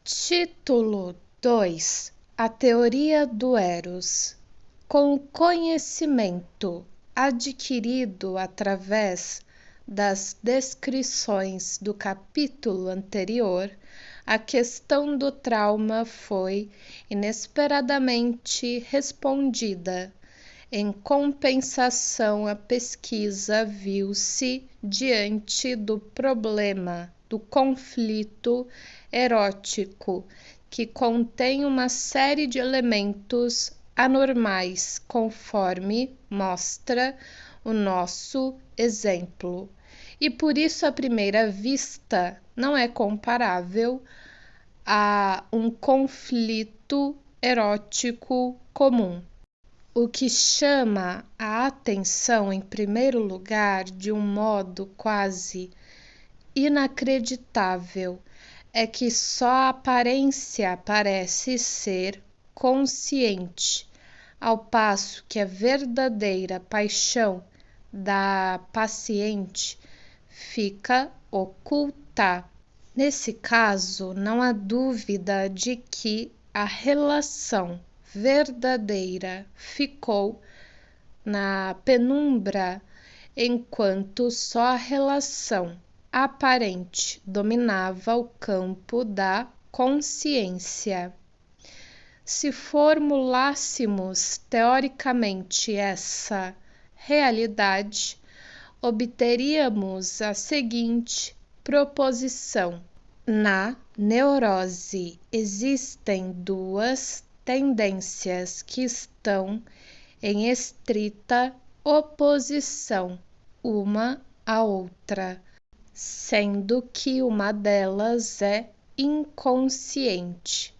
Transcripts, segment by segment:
Título 2: A teoria do Eros. Com o conhecimento adquirido através das descrições do capítulo anterior, a questão do trauma foi inesperadamente respondida. Em compensação, a pesquisa viu-se diante do problema do conflito erótico, que contém uma série de elementos anormais, conforme mostra o nosso exemplo. E por isso, à primeira vista, não é comparável a um conflito erótico comum. O que chama a atenção, em primeiro lugar, de um modo quase inacreditável, é que só a aparência parece ser consciente, ao passo que a verdadeira paixão da paciente fica oculta. Nesse caso, não há dúvida de que a relação verdadeira ficou na penumbra, enquanto só a relação aparente dominava o campo da consciência. Se formulássemos teoricamente essa realidade, obteríamos a seguinte proposição: na neurose existem duas tendências que estão em estrita oposição uma à outra, sendo que uma delas é inconsciente.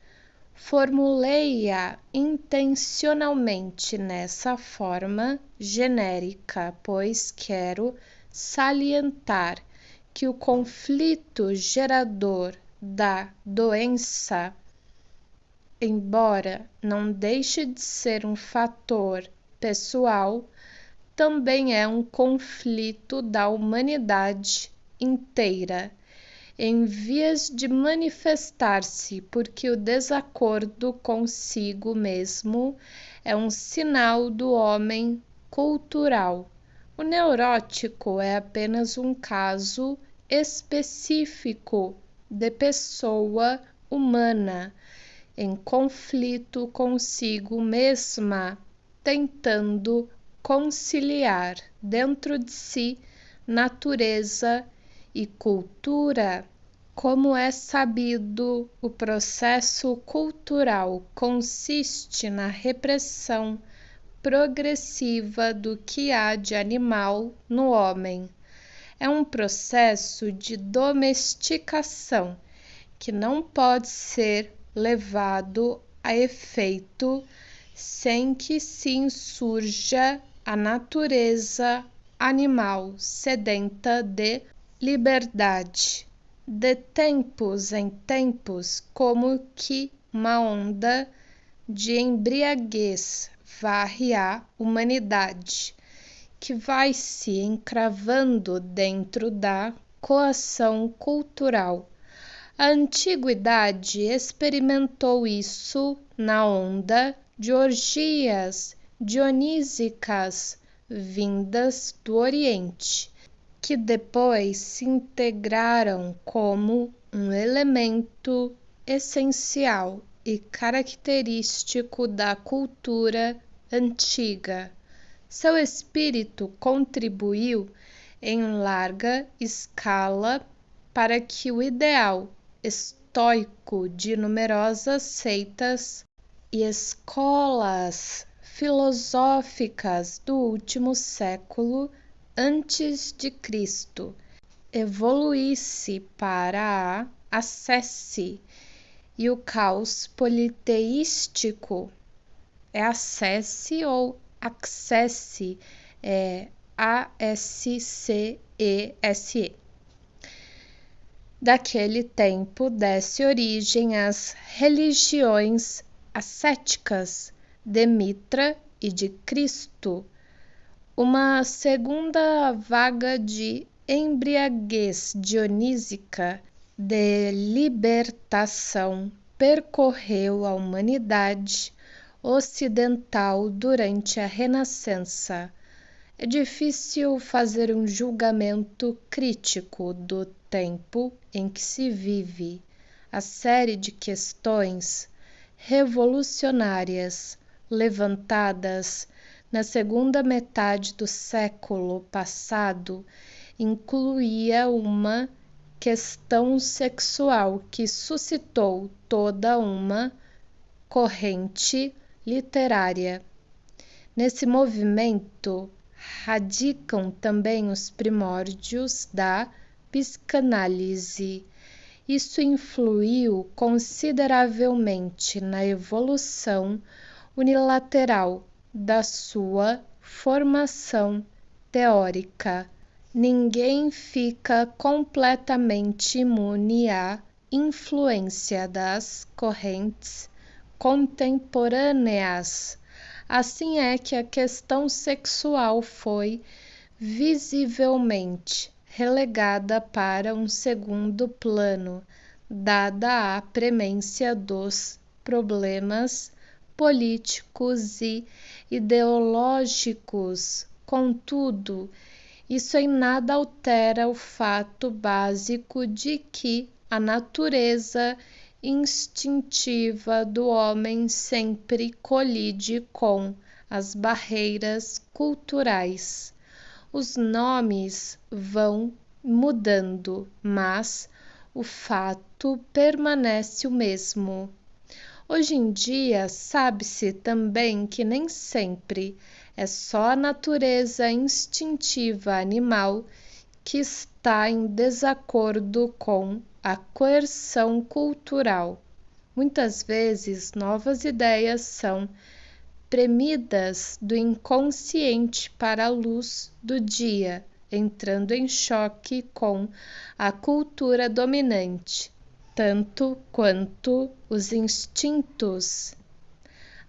Formulei-a intencionalmente nessa forma genérica, pois quero salientar que o conflito gerador da doença, embora não deixe de ser um fator pessoal, também é um conflito da humanidade inteira, em vias de manifestar-se, porque o desacordo consigo mesmo é um sinal do homem cultural. O neurótico é apenas um caso específico de pessoa humana em conflito consigo mesma, tentando conciliar dentro de si natureza e cultura. Como é sabido, o processo cultural consiste na repressão progressiva do que há de animal no homem. É um processo de domesticação que não pode ser levado a efeito sem que se insurja a natureza animal sedenta de liberdade. De tempos em tempos, como que uma onda de embriaguez varre a humanidade, que vai se encravando dentro da coação cultural. A antiguidade experimentou isso na onda de orgias dionísicas vindas do Oriente, que depois se integraram como um elemento essencial e característico da cultura antiga. Seu espírito contribuiu em larga escala para que o ideal estoico de numerosas seitas e escolas filosóficas do último século antes de Cristo evoluísse para a ascese e o caos politeístico. É ascese ou accesse, é A-S-C-E-S-E. Daquele tempo desse origem às religiões ascéticas de Mitra e de Cristo, uma segunda vaga de embriaguez dionísica de libertação percorreu a humanidade ocidental durante a Renascença. É difícil fazer um julgamento crítico do tempo em que se vive. A série de questões revolucionárias levantadas na segunda metade do século passado incluía uma questão sexual que suscitou toda uma corrente literária. Nesse movimento radicam também os primórdios da psicanálise. Isso influiu consideravelmente na evolução unilateral da sua formação teórica. Ninguém fica completamente imune à influência das correntes contemporâneas. Assim é que a questão sexual foi visivelmente relegada para um segundo plano, dada a premência dos problemas políticos e ideológicos. Contudo, isso em nada altera o fato básico de que a natureza instintiva do homem sempre colide com as barreiras culturais. Os nomes vão mudando, mas o fato permanece o mesmo. Hoje em dia, sabe-se também que nem sempre é só a natureza instintiva animal que está em desacordo com a coerção cultural. Muitas vezes, novas ideias são premidas do inconsciente para a luz do dia, entrando em choque com a cultura dominante, tanto quanto os instintos.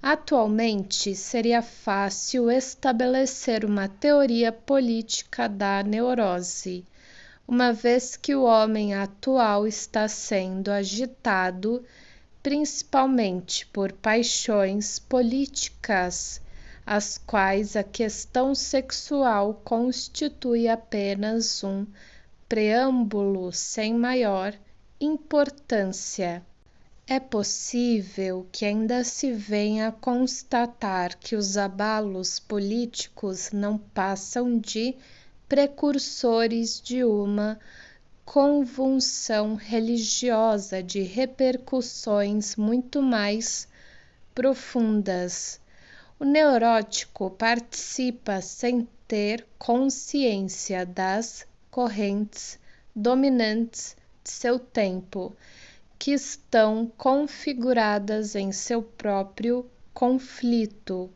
Atualmente, seria fácil estabelecer uma teoria política da neurose, uma vez que o homem atual está sendo agitado principalmente por paixões políticas, as quais a questão sexual constitui apenas um preâmbulo sem maior importância. É possível que ainda se venha a constatar que os abalos políticos não passam de precursores de uma convulsão religiosa de repercussões muito mais profundas. O neurótico participa sem ter consciência das correntes dominantes de seu tempo, que estão configuradas em seu próprio conflito.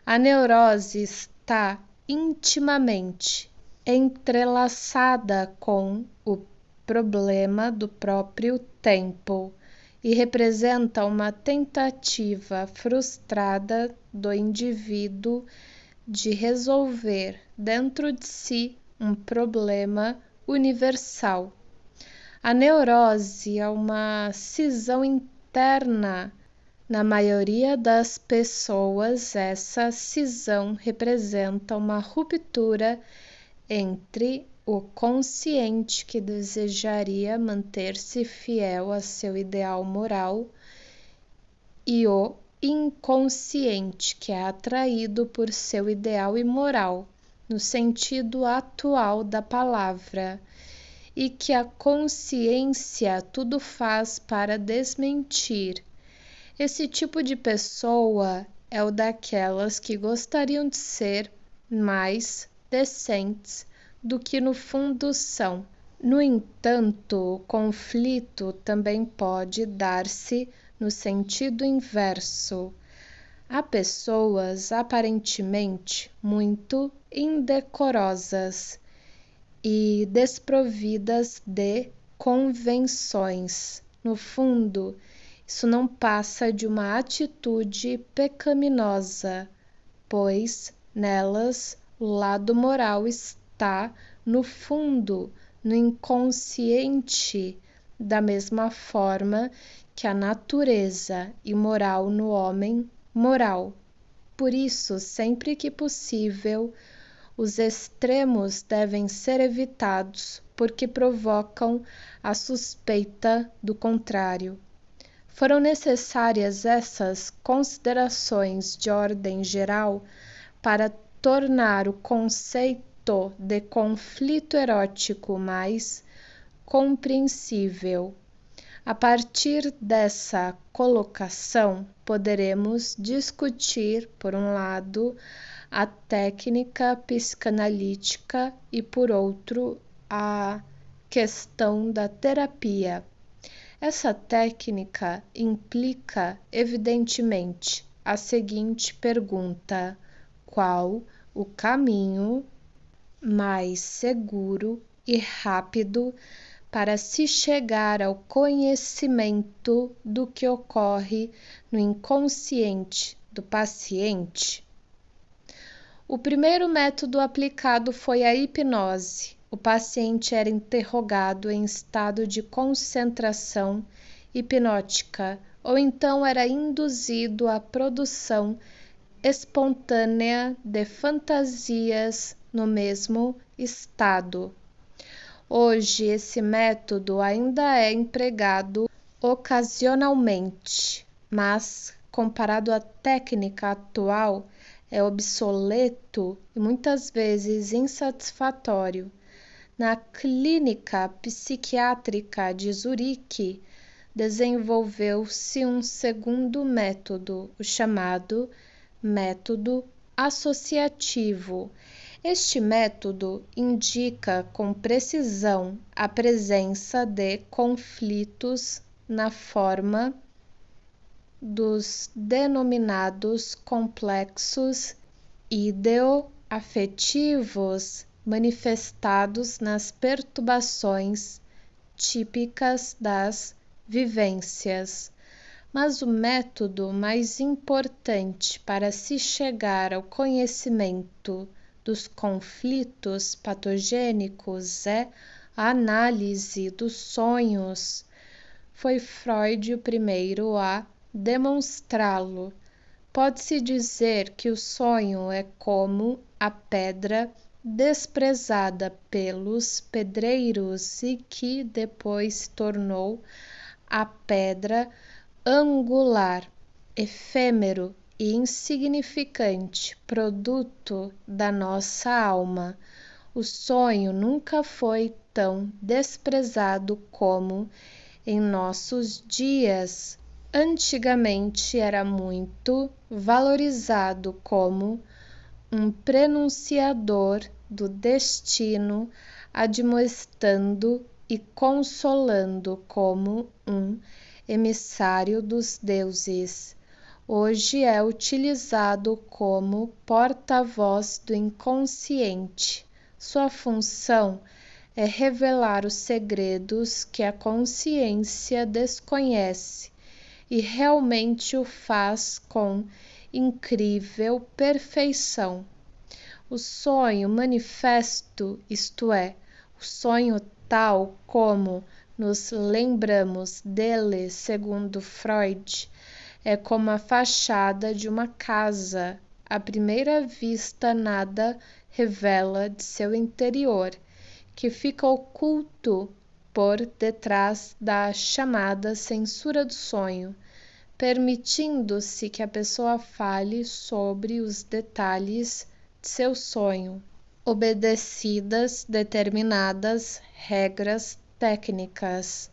A neurose está intimamente entrelaçada com o problema do próprio tempo e representa uma tentativa frustrada do indivíduo de resolver dentro de si um problema universal. A neurose é uma cisão interna. Na maioria das pessoas, essa cisão representa uma ruptura entre o consciente que desejaria manter-se fiel a seu ideal moral e o inconsciente que é atraído por seu ideal imoral, no sentido atual da palavra, e que a consciência tudo faz para desmentir. Esse tipo de pessoa é o daquelas que gostariam de ser mais decentes do que no fundo são. No entanto, o conflito também pode dar-se no sentido inverso. Há pessoas aparentemente muito indecorosas e desprovidas de convenções. No fundo, isso não passa de uma atitude pecaminosa, pois nelas o lado moral está, no fundo, no inconsciente da mesma forma que a natureza imoral no homem moral. Por isso, sempre que possível, os extremos devem ser evitados, porque provocam a suspeita do contrário. Foram necessárias essas considerações de ordem geral para tornar o conceito de conflito erótico mais compreensível. A partir dessa colocação, poderemos discutir, por um lado, a técnica psicanalítica e, por outro, a questão da terapia. Essa técnica implica, evidentemente, a seguinte pergunta: qual o caminho mais seguro e rápido para se chegar ao conhecimento do que ocorre no inconsciente do paciente? O primeiro método aplicado foi a hipnose. O paciente era interrogado em estado de concentração hipnótica, ou então era induzido à produção espontânea de fantasias no mesmo estado. Hoje, esse método ainda é empregado ocasionalmente, mas, comparado à técnica atual, é obsoleto e muitas vezes insatisfatório. Na Clínica Psiquiátrica de Zurique, desenvolveu-se um segundo método, o chamado método associativo. Este método indica com precisão a presença de conflitos na forma dos denominados complexos ideoafetivos manifestados nas perturbações típicas das vivências. Mas o método mais importante para se chegar ao conhecimento dos conflitos patogênicos é a análise dos sonhos. Foi Freud o primeiro a demonstrá-lo. Pode-se dizer que o sonho é como a pedra desprezada pelos pedreiros e que depois se tornou a pedra angular, efêmero e insignificante, produto da nossa alma. O sonho nunca foi tão desprezado como em nossos dias. Antigamente era muito valorizado como um prenunciador do destino, admoestando e consolando como um emissário dos deuses. Hoje é utilizado como porta-voz do inconsciente. Sua função é revelar os segredos que a consciência desconhece e realmente o faz com incrível perfeição. O sonho manifesto, isto é, o sonho tal como nos lembramos dele, segundo Freud, é como a fachada de uma casa. À primeira vista, nada revela de seu interior, que fica oculto por detrás da chamada censura do sonho, permitindo-se que a pessoa fale sobre os detalhes de seu sonho, obedecidas determinadas regras técnicas.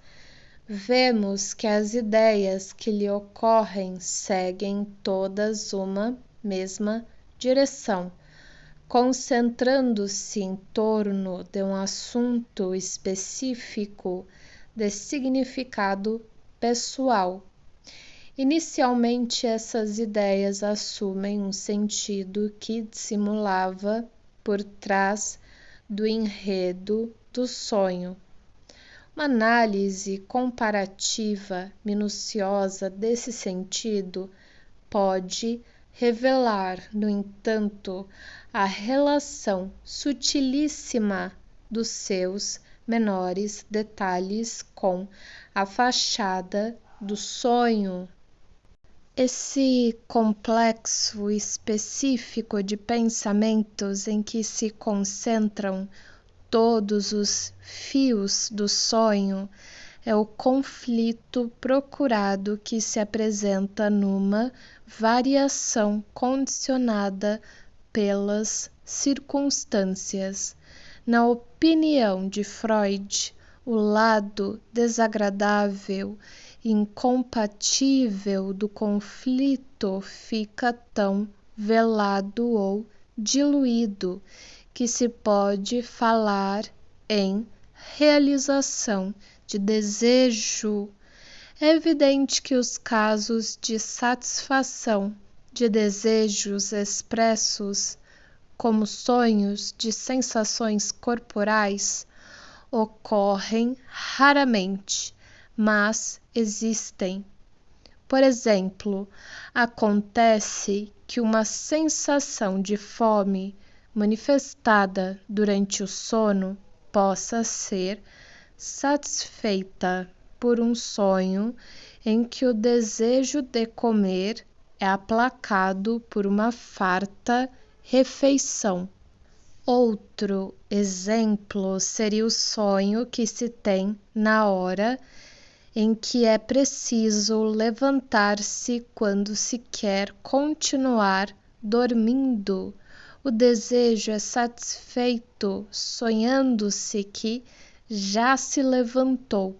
Vemos que as ideias que lhe ocorrem seguem todas uma mesma direção, concentrando-se em torno de um assunto específico de significado pessoal. Inicialmente, essas ideias assumem um sentido que dissimulava por trás do enredo do sonho. Uma análise comparativa minuciosa desse sentido pode revelar, no entanto, a relação sutilíssima dos seus menores detalhes com a fachada do sonho. Esse complexo específico de pensamentos em que se concentram todos os fios do sonho é o conflito procurado que se apresenta numa variação condicionada pelas circunstâncias. Na opinião de Freud, o lado desagradável, incompatível do conflito fica tão velado ou diluído que se pode falar em realização de desejo. É evidente que os casos de satisfação de desejos expressos como sonhos de sensações corporais ocorrem raramente, mas existem. Por exemplo, acontece que uma sensação de fome manifestada durante o sono possa ser satisfeita por um sonho em que o desejo de comer é aplacado por uma farta refeição. Outro exemplo seria o sonho que se tem na hora em que é preciso levantar-se quando se quer continuar dormindo. O desejo é satisfeito sonhando-se que já se levantou,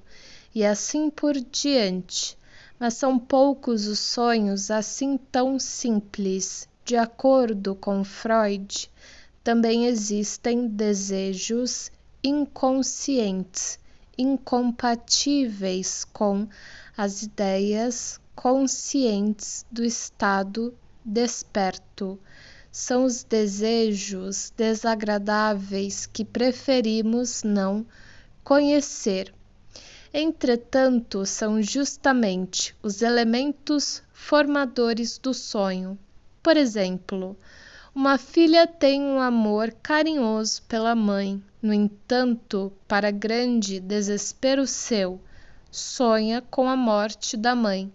e assim por diante. Mas são poucos os sonhos assim tão simples. De acordo com Freud, também existem desejos inconscientes, incompatíveis com as ideias conscientes do estado desperto. São os desejos desagradáveis que preferimos não conhecer. Entretanto, são justamente os elementos formadores do sonho. Por exemplo, uma filha tem um amor carinhoso pela mãe, no entanto, para grande desespero seu, sonha com a morte da mãe.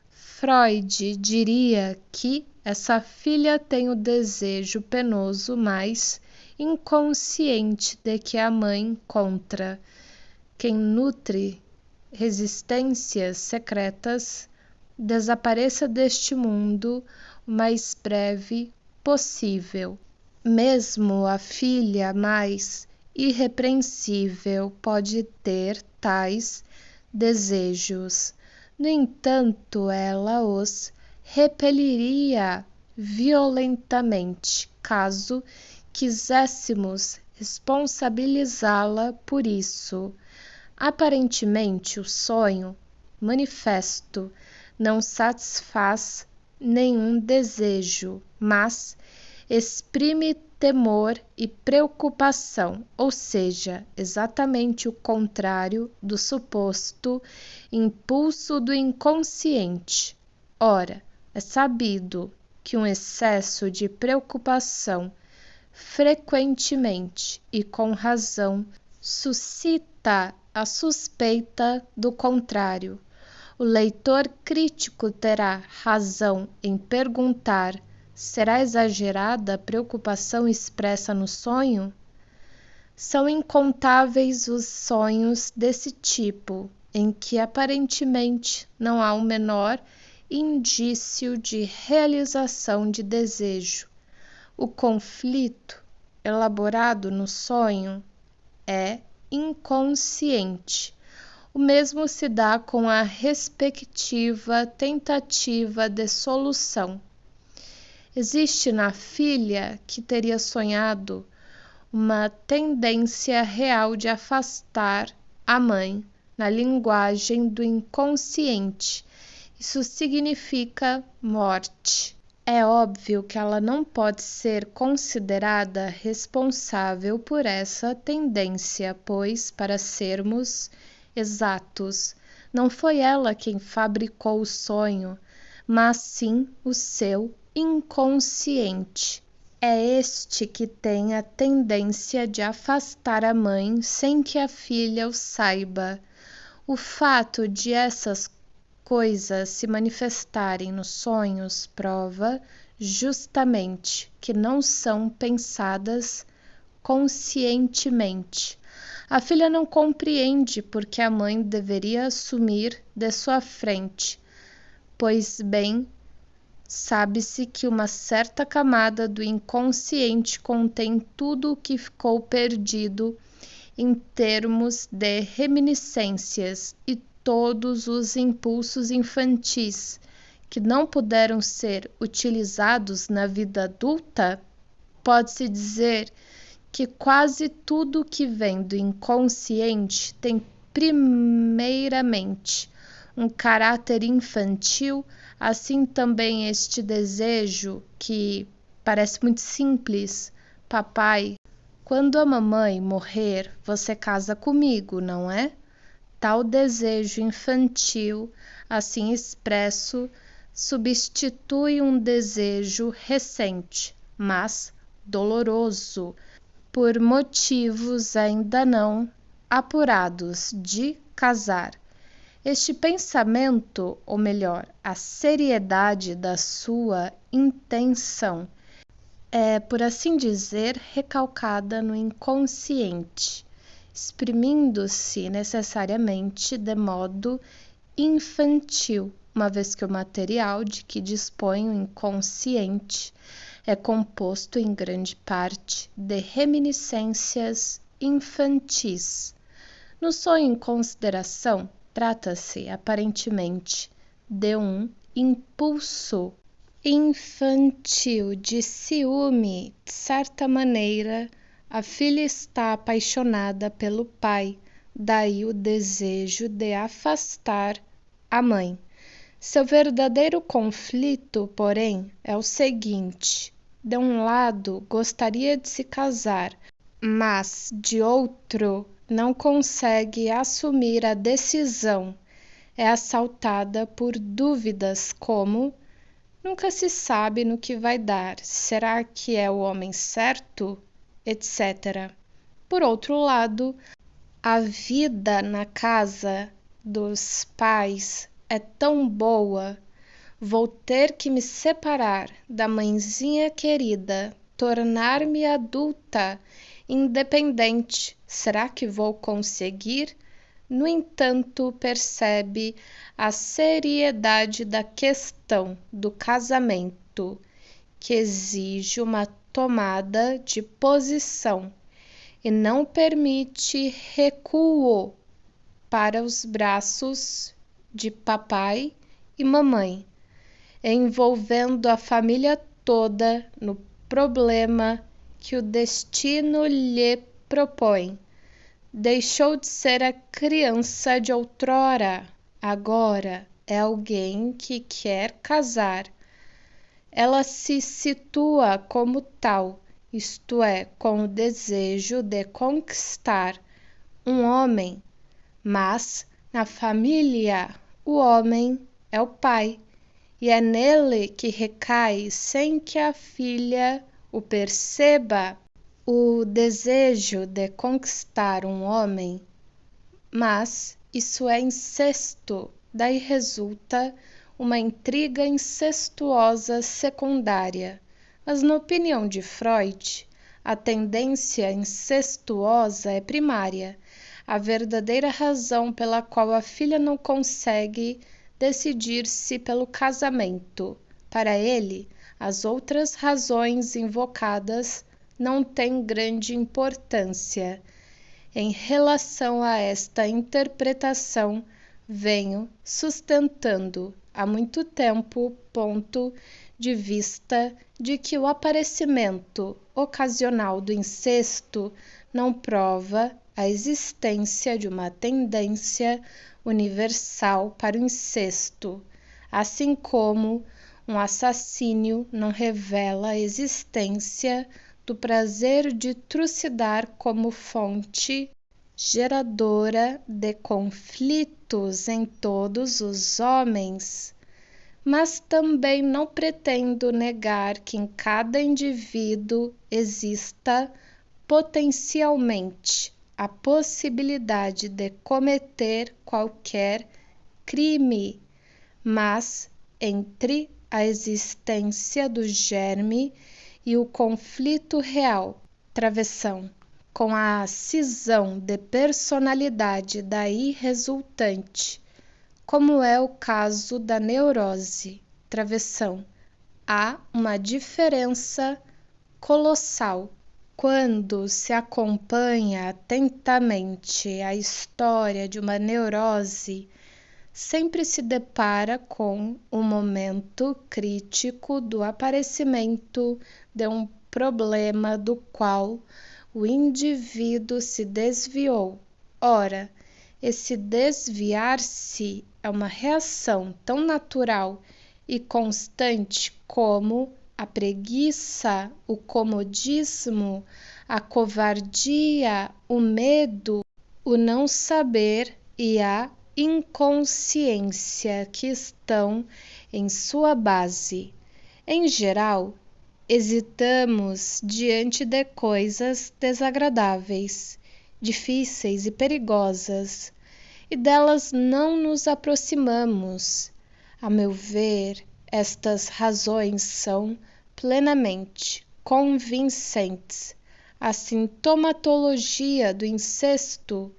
Freud diria que essa filha tem o desejo penoso, mas inconsciente de que a mãe encontra quem nutre resistências secretas, desapareça deste mundo o mais breve possível. Mesmo a filha mais irrepreensível pode ter tais desejos. No entanto, ela os repeliria violentamente, caso quiséssemos responsabilizá-la por isso. Aparentemente, o sonho manifesto não satisfaz nenhum desejo, mas exprime temor e preocupação, ou seja, exatamente o contrário do suposto impulso do inconsciente. Ora, é sabido que um excesso de preocupação frequentemente e com razão suscita a suspeita do contrário. O leitor crítico terá razão em perguntar: será exagerada a preocupação expressa no sonho? São incontáveis os sonhos desse tipo, em que aparentemente não há o menor indício de realização de desejo. O conflito elaborado no sonho é inconsciente. O mesmo se dá com a respectiva tentativa de solução. Existe na filha que teria sonhado uma tendência real de afastar a mãe na linguagem do inconsciente. Isso significa morte. É óbvio que ela não pode ser considerada responsável por essa tendência, pois, para sermos exatos, não foi ela quem fabricou o sonho, mas sim o seu inconsciente. é este que tem a tendência de afastar a mãe sem que a filha o saiba. O fato de essas coisas se manifestarem nos sonhos prova justamente que não são pensadas conscientemente. A filha não compreende porque a mãe deveria assumir de sua frente, pois bem sabe-se que uma certa camada do inconsciente contém tudo o que ficou perdido em termos de reminiscências e todos os impulsos infantis que não puderam ser utilizados na vida adulta. Pode-se dizer que quase tudo que vem do inconsciente tem primeiramente um caráter infantil, assim também este desejo que parece muito simples: papai, quando a mamãe morrer, você casa comigo, não é? Tal desejo infantil, assim expresso, substitui um desejo recente, mas doloroso, por motivos ainda não apurados, de casar. Este pensamento, ou melhor, a seriedade da sua intenção, é, por assim dizer, recalcada no inconsciente, exprimindo-se necessariamente de modo infantil, uma vez que o material de que dispõe o inconsciente é composto em grande parte de reminiscências infantis. No sonho em consideração, trata-se aparentemente de um impulso infantil de ciúme. De certa maneira, a filha está apaixonada pelo pai, daí o desejo de afastar a mãe. Seu verdadeiro conflito, porém, é o seguinte: de um lado, gostaria de se casar, mas de outro, não consegue assumir a decisão. É assaltada por dúvidas como: nunca se sabe no que vai dar, será que é o homem certo, etc. Por outro lado, a vida na casa dos pais é tão boa, vou ter que me separar da mãezinha querida, tornar-me adulta, independente. Será que vou conseguir? No entanto, percebe a seriedade da questão do casamento, que exige uma tomada de posição e não permite recuo para os braços de papai e mamãe, envolvendo a família toda no problema que o destino lhe propõe. Deixou de ser a criança de outrora, agora é alguém que quer casar. Ela se situa como tal, isto é, com o desejo de conquistar um homem, mas na família o homem é o pai, e é nele que recai, sem que a filha o perceba, o desejo de conquistar um homem. Mas isso é incesto, daí resulta uma intriga incestuosa secundária. Mas na opinião de Freud, a tendência incestuosa é primária, a verdadeira razão pela qual a filha não consegue decidir-se pelo casamento. Para ele, as outras razões invocadas não têm grande importância. Em relação a esta interpretação, venho sustentando há muito tempo o ponto de vista de que o aparecimento ocasional do incesto não prova a existência de uma tendência universal para o incesto, assim como um assassínio não revela a existência do prazer de trucidar como fonte geradora de conflitos em todos os homens. mas também não pretendo negar que em cada indivíduo exista potencialmente a possibilidade de cometer qualquer crime, mas entre a existência do germe e o conflito real, travessão, com a cisão de personalidade daí resultante, como é o caso da neurose, travessão, há uma diferença colossal. Quando se acompanha atentamente a história de uma neurose, sempre se depara com um momento crítico do aparecimento de um problema do qual o indivíduo se desviou. Ora, esse desviar-se é uma reação tão natural e constante como a preguiça, o comodismo, a covardia, o medo, o não saber e a inconsciência que estão em sua base. Em geral, hesitamos diante de coisas desagradáveis, difíceis e perigosas, e delas não nos aproximamos. A meu ver, estas razões são plenamente convincentes. A sintomatologia do incesto,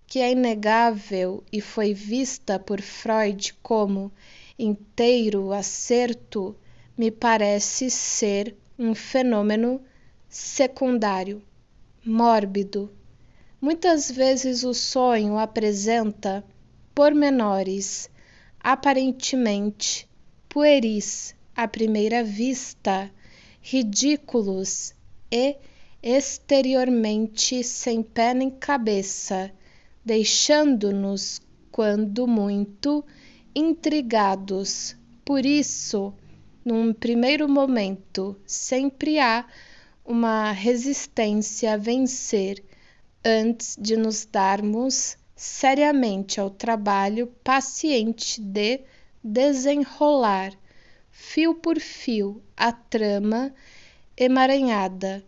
que é inegável e foi vista por Freud como inteiro acerto, me parece ser um fenômeno secundário, mórbido. Muitas vezes o sonho apresenta pormenores aparentemente pueris à primeira vista, ridículos e exteriormente sem pé nem cabeça, deixando-nos, quando muito, intrigados. Por isso, num primeiro momento, sempre há uma resistência a vencer antes de nos darmos seriamente ao trabalho paciente de desenrolar, fio por fio, a trama emaranhada.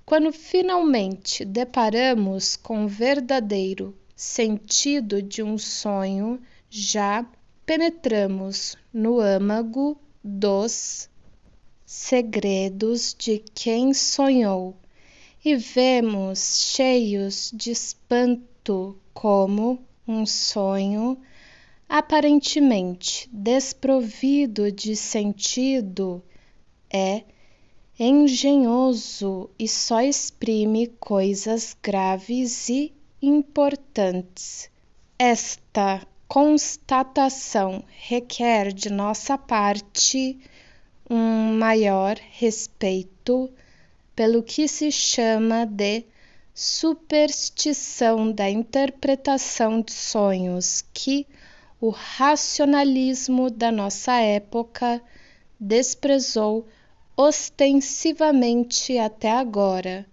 Quando finalmente deparamos com o verdadeiro sentido de um sonho, já penetramos no âmago dos segredos de quem sonhou e vemos cheios de espanto como um sonho aparentemente desprovido de sentido é engenhoso e só exprime coisas graves e importantes. Esta constatação requer de nossa parte um maior respeito pelo que se chama de superstição da interpretação de sonhos, que o racionalismo da nossa época desprezou ostensivamente até agora.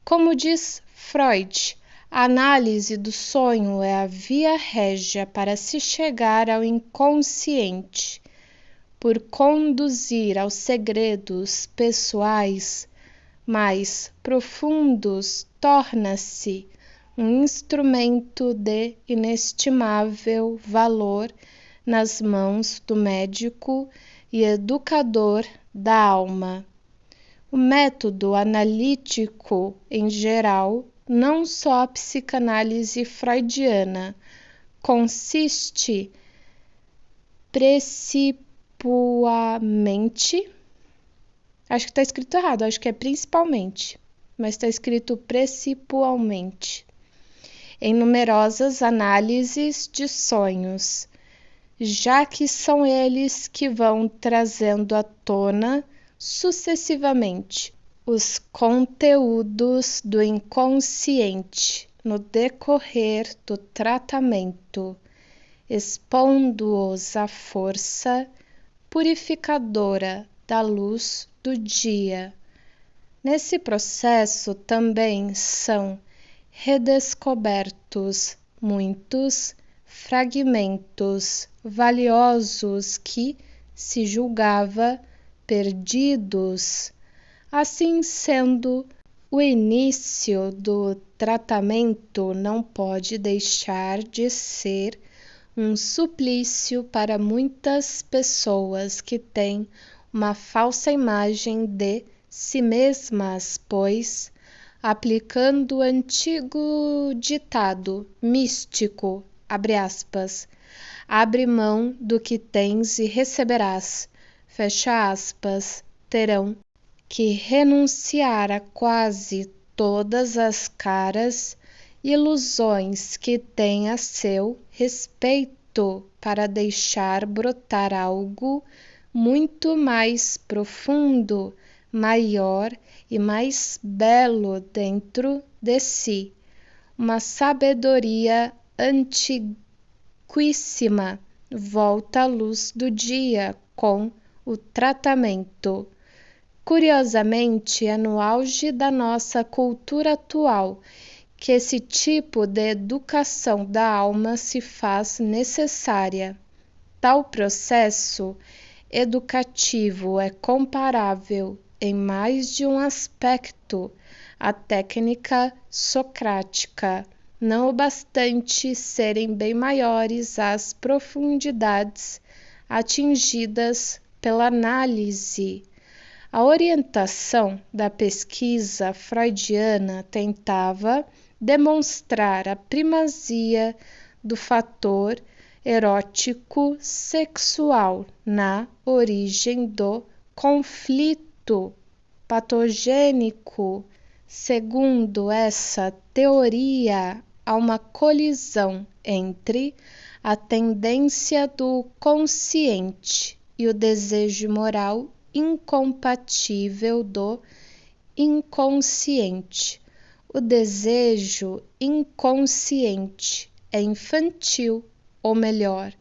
Como diz Freud, a análise do sonho é a via régia para se chegar ao inconsciente. Por conduzir aos segredos pessoais mais profundos, torna-se um instrumento de inestimável valor nas mãos do médico e educador da alma. O método analítico, em geral, não só a psicanálise freudiana, consiste principalmente, acho que está escrito errado, acho que é principalmente, mas está escrito principalmente, em numerosas análises de sonhos, já que são eles que vão trazendo à tona sucessivamente os conteúdos do inconsciente no decorrer do tratamento, expondo-os à força purificadora da luz do dia. Nesse processo também são redescobertos muitos fragmentos valiosos que se julgava perdidos. Assim sendo, o início do tratamento não pode deixar de ser um suplício para muitas pessoas que têm uma falsa imagem de si mesmas, pois, aplicando o antigo ditado místico, abre aspas, abre mão do que tens e receberás, fecha aspas, terão que renunciar a quase todas as caras ilusões que têm a seu respeito para deixar brotar algo muito mais profundo, maior e mais belo dentro de si, uma sabedoria antiquíssima volta à luz do dia com o tratamento. Curiosamente, é no auge da nossa cultura atual que esse tipo de educação da alma se faz necessária. Tal processo educativo é comparável, em mais de um aspecto, à técnica socrática, não obstante serem bem maiores as profundidades atingidas pela análise. A orientação da pesquisa freudiana tentava demonstrar a primazia do fator erótico sexual na origem do conflito patogênico. Segundo essa teoria, há uma colisão entre a tendência do consciente e o desejo moral incompatível do inconsciente. O desejo inconsciente é infantil, ou melhor,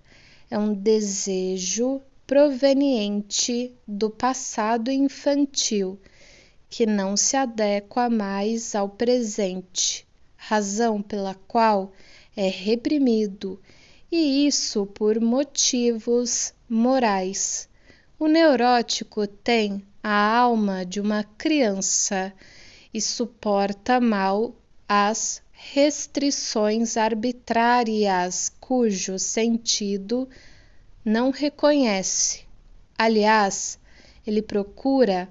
é um desejo proveniente do passado infantil, que não se adequa mais ao presente, razão pela qual é reprimido, e isso por motivos morais. O neurótico tem a alma de uma criança e suporta mal as restrições arbitrárias cujo sentido não reconhece. Aliás, ele procura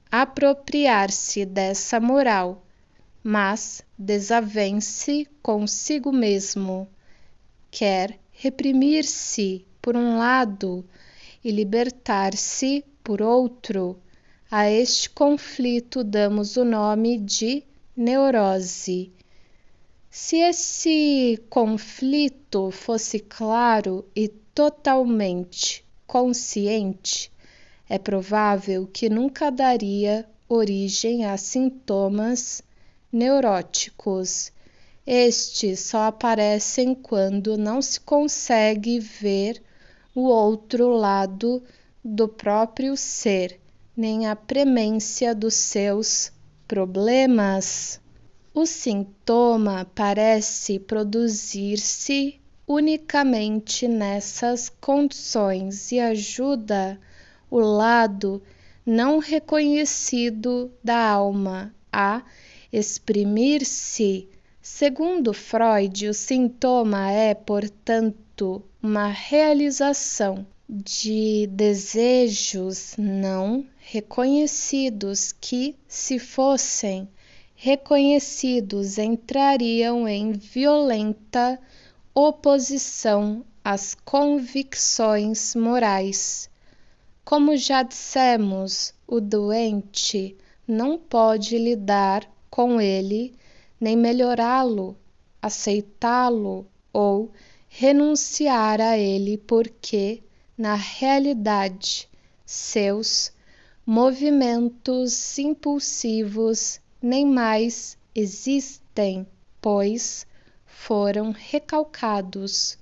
apropriar-se dessa moral, mas desavém-se consigo mesmo. Quer reprimir-se por um lado e libertar-se por outro. A este conflito damos o nome de neurose. Se esse conflito fosse claro e totalmente consciente, é provável que nunca daria origem a sintomas neuróticos. Estes só aparecem quando não se consegue ver o outro lado do próprio ser, nem a premência dos seus problemas. O sintoma parece produzir-se unicamente nessas condições e ajuda o lado não reconhecido da alma a exprimir-se. Segundo Freud, o sintoma é, portanto, uma realização de desejos não reconhecidos que, se fossem reconhecidos, entrariam em violenta oposição às convicções morais. Como já dissemos, o doente não pode lidar com ele, nem melhorá-lo, aceitá-lo ou renunciar a ele, porque, na realidade, seus movimentos impulsivos nem mais existem, pois foram recalcados,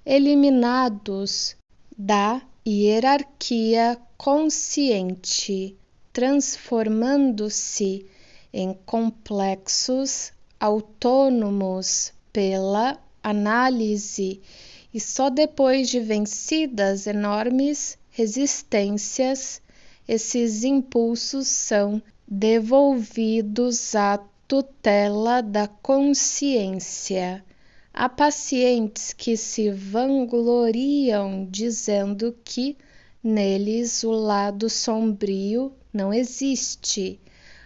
eliminados da hierarquia consciente, transformando-se em complexos autônomos pela análise e só depois de vencidas enormes resistências, esses impulsos são devolvidos à tutela da consciência. Há pacientes que se vangloriam dizendo que neles o lado sombrio não existe.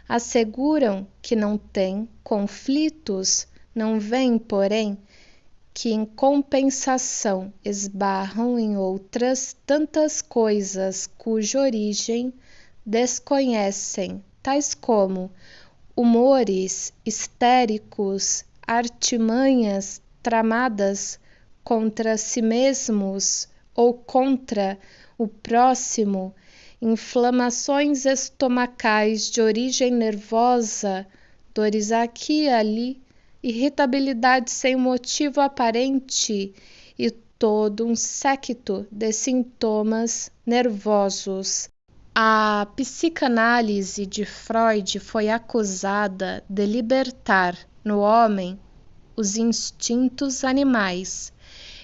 Asseguram que não têm conflitos, não veem, porém, que em compensação esbarram em outras tantas coisas cuja origem desconhecem, tais como humores histéricos, artimanhas tramadas contra si mesmos ou contra o próximo, inflamações estomacais de origem nervosa, dores aqui e ali, irritabilidade sem motivo aparente e todo um séquito de sintomas nervosos. A psicanálise de Freud foi acusada de libertar no homem os instintos animais,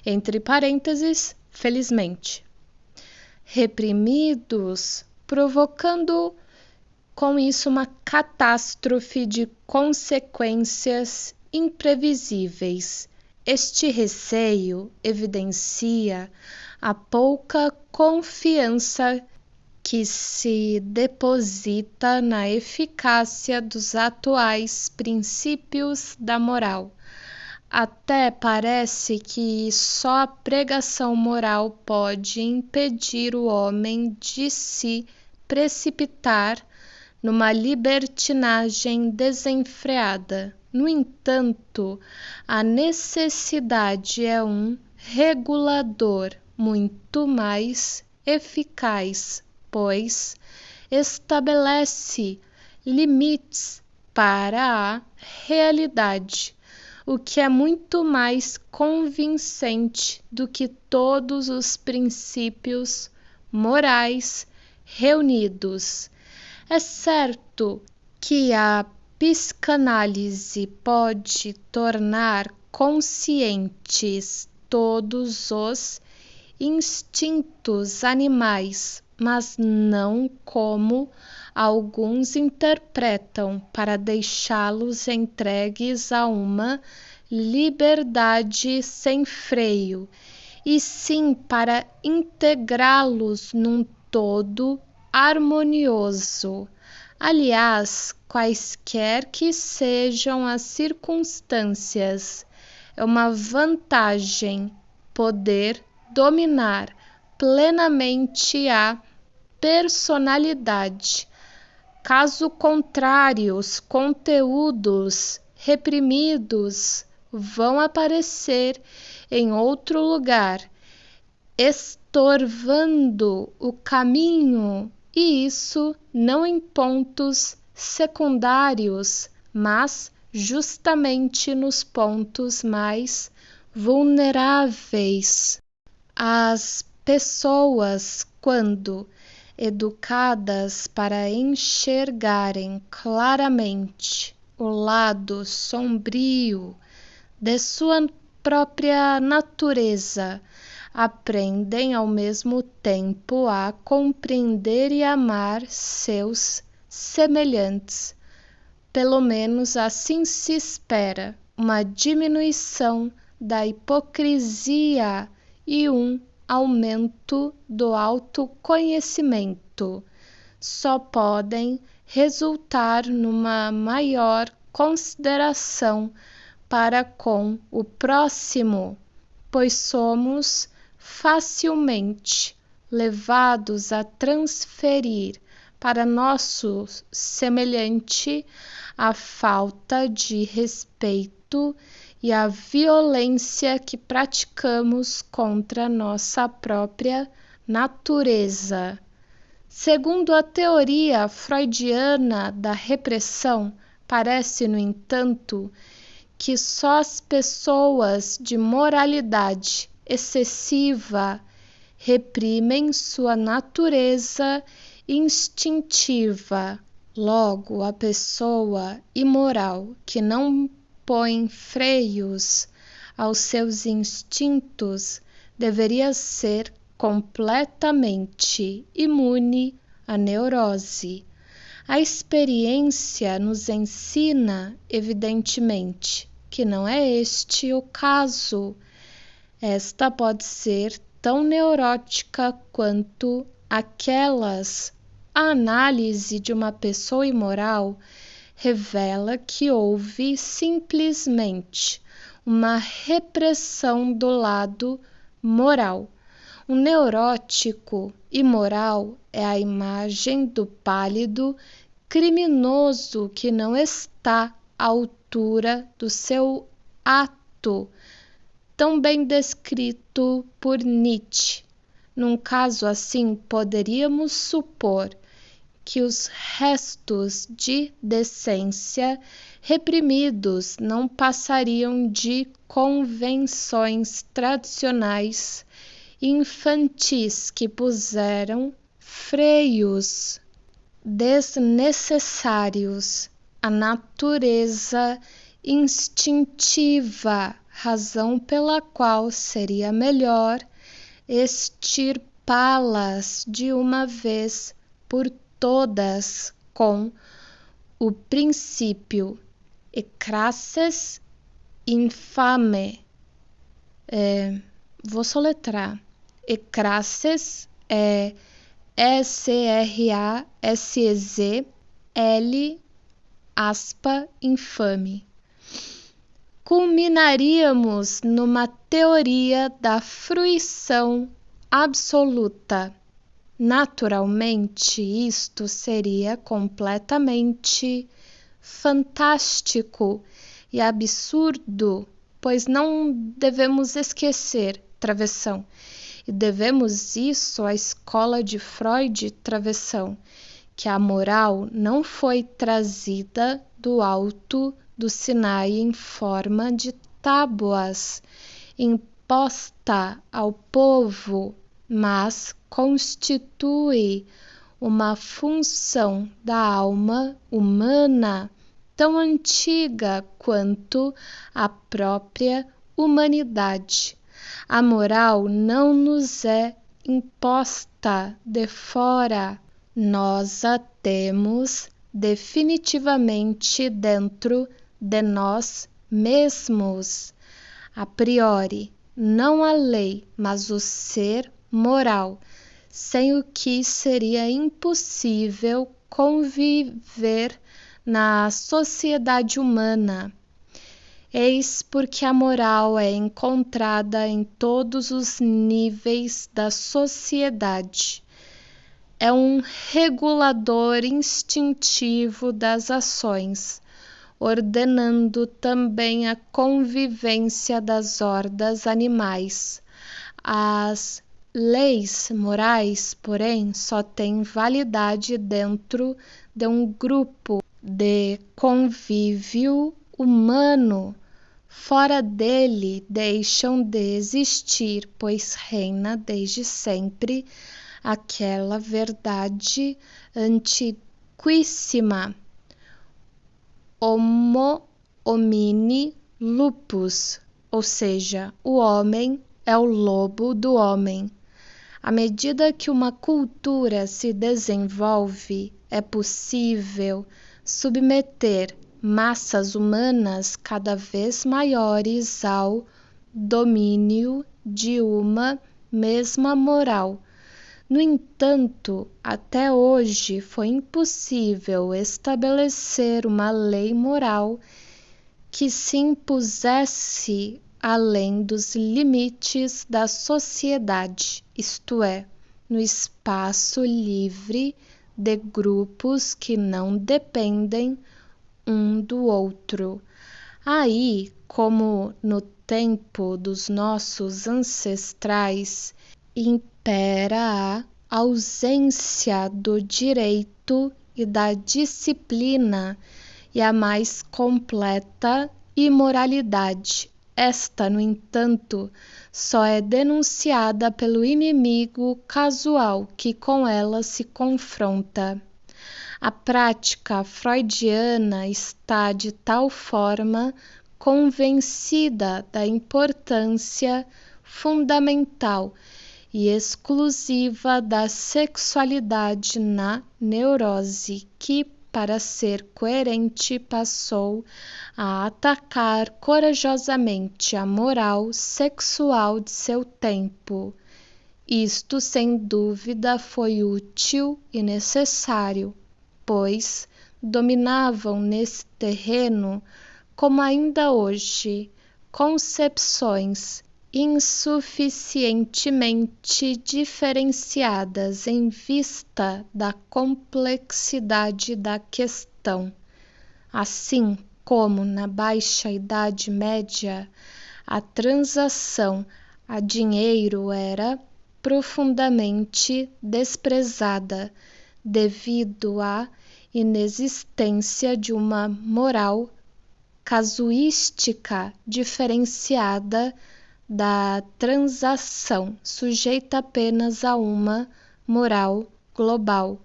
entre parênteses, felizmente, reprimidos, provocando com isso uma catástrofe de consequências imprevisíveis. Este receio evidencia a pouca confiança que se deposita na eficácia dos atuais princípios da moral. Até parece que só a pregação moral pode impedir o homem de se precipitar numa libertinagem desenfreada. No entanto, a necessidade é um regulador muito mais eficaz, pois estabelece limites para a realidade, o que é muito mais convincente do que todos os princípios morais reunidos. É certo que a psicanálise pode tornar conscientes todos os instintos animais, mas não como alguns interpretam, para deixá-los entregues a uma liberdade sem freio, e sim para integrá-los num todo harmonioso. Aliás, quaisquer que sejam as circunstâncias, é uma vantagem poder dominar plenamente a personalidade. Caso contrário, os conteúdos reprimidos vão aparecer em outro lugar, estorvando o caminho, e isso não em pontos secundários, mas justamente nos pontos mais vulneráveis. As pessoas, quando educadas para enxergarem claramente o lado sombrio de sua própria natureza, aprendem ao mesmo tempo a compreender e amar seus semelhantes. Pelo menos assim se espera uma diminuição da hipocrisia e um aumento do autoconhecimento. Só podem resultar numa maior consideração para com o próximo, pois somos facilmente levados a transferir para nosso semelhante a falta de respeito e a violência que praticamos contra nossa própria natureza. Segundo a teoria freudiana da repressão, parece, no entanto, que só as pessoas de moralidade excessiva reprimem sua natureza instintiva. Logo, a pessoa imoral que não põe freios aos seus instintos, deveria ser completamente imune à neurose. A experiência nos ensina, evidentemente, que não é este o caso. Esta pode ser tão neurótica quanto aquelas. A análise de uma pessoa imoral revela que houve simplesmente uma repressão do lado moral. O neurótico imoral é a imagem do pálido criminoso que não está à altura do seu ato, tão bem descrito por Nietzsche. Num caso assim, poderíamos supor que os restos de decência reprimidos não passariam de convenções tradicionais infantis que puseram freios desnecessários à natureza instintiva, razão pela qual seria melhor extirpá-las de uma vez por todas com o princípio ecrasses infame. Vou soletrar. Ecrasses é ECRASEZ infame. Culminaríamos numa teoria da fruição absoluta. Naturalmente, isto seria completamente fantástico e absurdo, pois não devemos esquecer, travessão, e devemos isso à escola de Freud, travessão, que a moral não foi trazida do alto do Sinai em forma de tábuas, imposta ao povo, mas constitui uma função da alma humana tão antiga quanto a própria humanidade. A moral não nos é imposta de fora, nós a temos definitivamente dentro de nós mesmos. A priori, não a lei, mas o ser moral, sem o que seria impossível conviver na sociedade humana. Eis porque a moral é encontrada em todos os níveis da sociedade. É um regulador instintivo das ações, ordenando também a convivência das hordas animais. As leis morais, porém, só têm validade dentro de um grupo de convívio humano. Fora dele deixam de existir, pois reina desde sempre aquela verdade antiquíssima: Homo homini lupus, ou seja, o homem é o lobo do homem. À medida que uma cultura se desenvolve, é possível submeter massas humanas cada vez maiores ao domínio de uma mesma moral. No entanto, até hoje foi impossível estabelecer uma lei moral que se impusesse além dos limites da sociedade, isto é, no espaço livre de grupos que não dependem um do outro. Aí, como no tempo dos nossos ancestrais, impera a ausência do direito e da disciplina e a mais completa imoralidade. Esta, no entanto, só é denunciada pelo inimigo casual que com ela se confronta. A prática freudiana está de tal forma convencida da importância fundamental e exclusiva da sexualidade na neurose, que, para ser coerente, passou a atacar corajosamente a moral sexual de seu tempo. Isto, sem dúvida, foi útil e necessário, pois dominavam nesse terreno, como ainda hoje, concepções insuficientemente diferenciadas em vista da complexidade da questão. Assim como na Baixa Idade Média, a transação a dinheiro era profundamente desprezada devido à inexistência de uma moral casuística diferenciada da transação, sujeita apenas a uma moral global.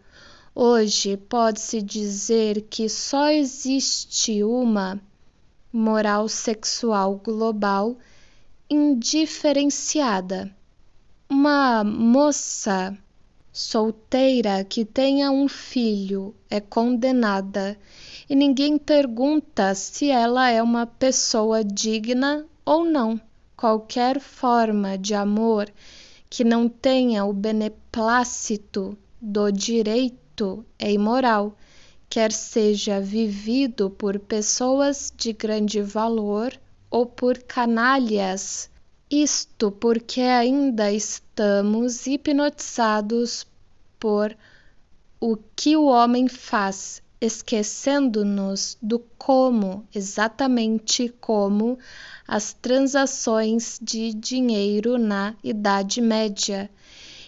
Hoje pode-se dizer que só existe uma moral sexual global indiferenciada. Uma moça solteira que tenha um filho é condenada e ninguém pergunta se ela é uma pessoa digna ou não. Qualquer forma de amor que não tenha o beneplácito do direito é imoral, quer seja vivido por pessoas de grande valor ou por canalhas. Isto porque ainda estamos hipnotizados por o que o homem faz, esquecendo-nos do como, exatamente como as transações de dinheiro na Idade Média,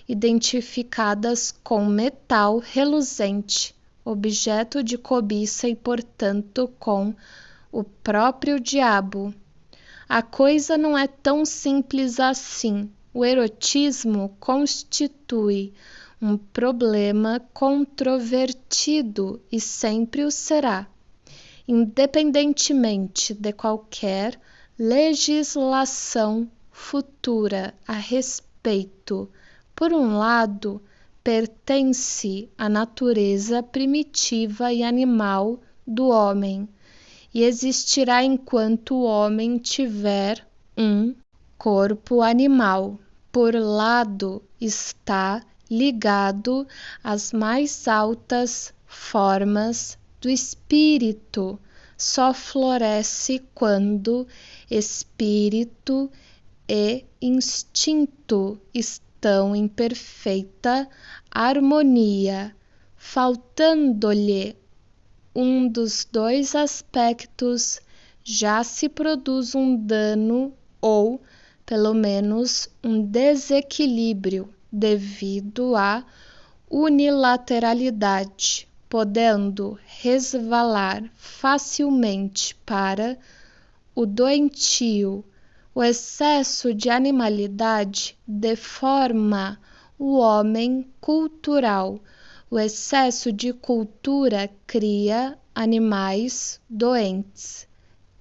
identificadas com metal reluzente, objeto de cobiça e, portanto, com o próprio diabo. A coisa não é tão simples assim. O erotismo constitui um problema controvertido e sempre o será, independentemente de qualquer legislação futura a respeito. Por um lado, pertence à natureza primitiva e animal do homem, e existirá enquanto o homem tiver um corpo animal. Por lado, está ligado às mais altas formas do espírito. Só floresce quando espírito e instinto estão em perfeita harmonia. Faltando-lhe um dos dois aspectos, já se produz um dano ou, pelo menos, um desequilíbrio devido à unilateralidade, podendo resvalar facilmente para o doentio. O excesso de animalidade deforma o homem cultural. O excesso de cultura cria animais doentes.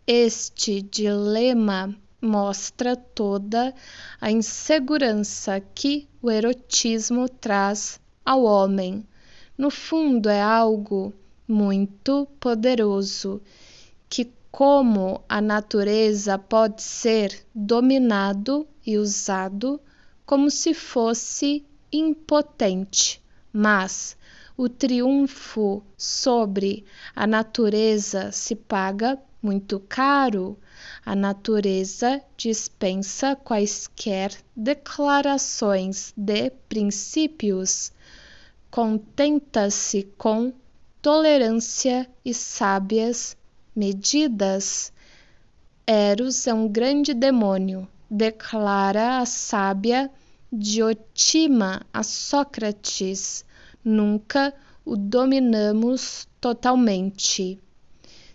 Este dilema mostra toda a insegurança que o erotismo traz ao homem. No fundo, é algo muito poderoso, que, como a natureza, pode ser dominado e usado como se fosse impotente. Mas o triunfo sobre a natureza se paga muito caro. A natureza dispensa quaisquer declarações de princípios, contenta-se com tolerância e sábias medidas. Eros é um grande demônio, declara a sábia Diotima a Sócrates. Nunca o dominamos totalmente.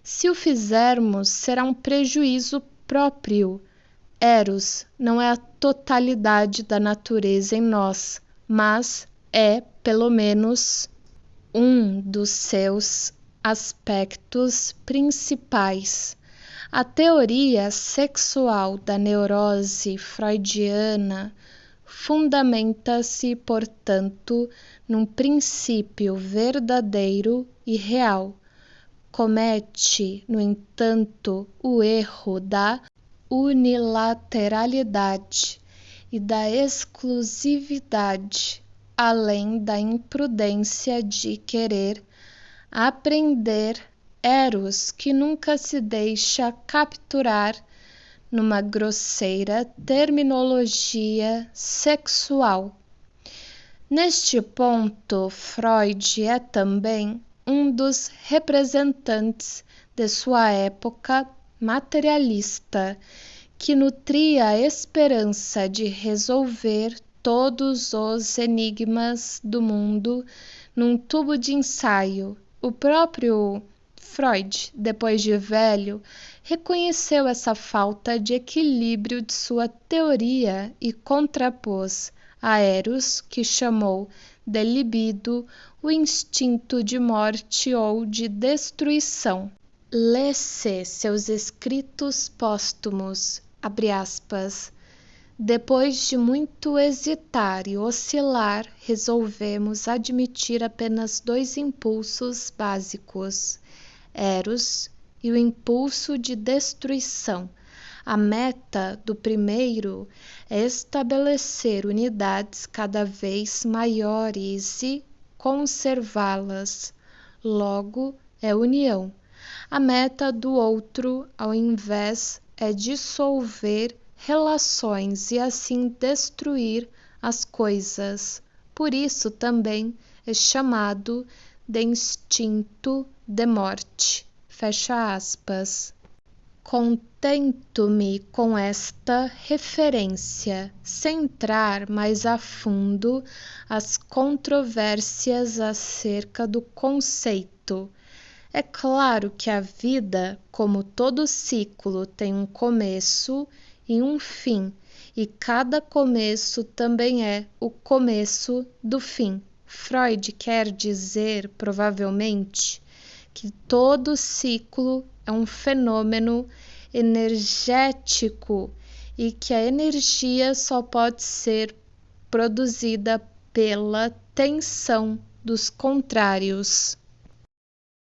Se o fizermos, será um prejuízo próprio. Eros não é a totalidade da natureza em nós, mas é, pelo menos, um dos seus aspectos principais. A teoria sexual da neurose freudiana fundamenta-se, portanto, num princípio verdadeiro e real. Comete, no entanto, o erro da unilateralidade e da exclusividade, além da imprudência de querer aprender Eros que nunca se deixa capturar numa grosseira terminologia sexual. Neste ponto, Freud é também um dos representantes de sua época materialista, que nutria a esperança de resolver todos os enigmas do mundo num tubo de ensaio. O próprio Freud, depois de velho, reconheceu essa falta de equilíbrio de sua teoria e contrapôs a Eros, que chamou de libido, o instinto de morte ou de destruição. Lê-se seus escritos póstumos, abre aspas. Depois de muito hesitar e oscilar, resolvemos admitir apenas 2 impulsos básicos, Eros e o impulso de destruição. A meta do primeiro é estabelecer unidades cada vez maiores e conservá-las. Logo, é união. A meta do outro, ao invés, é dissolver relações e assim destruir as coisas. Por isso também é chamado de instinto de morte. Fecha aspas. Contento-me com esta referência, sem entrar mais a fundo as controvérsias acerca do conceito. É claro que a vida, como todo ciclo, tem um começo e um fim, e cada começo também é o começo do fim. Freud quer dizer, provavelmente, que todo ciclo é um fenômeno energético e que a energia só pode ser produzida pela tensão dos contrários.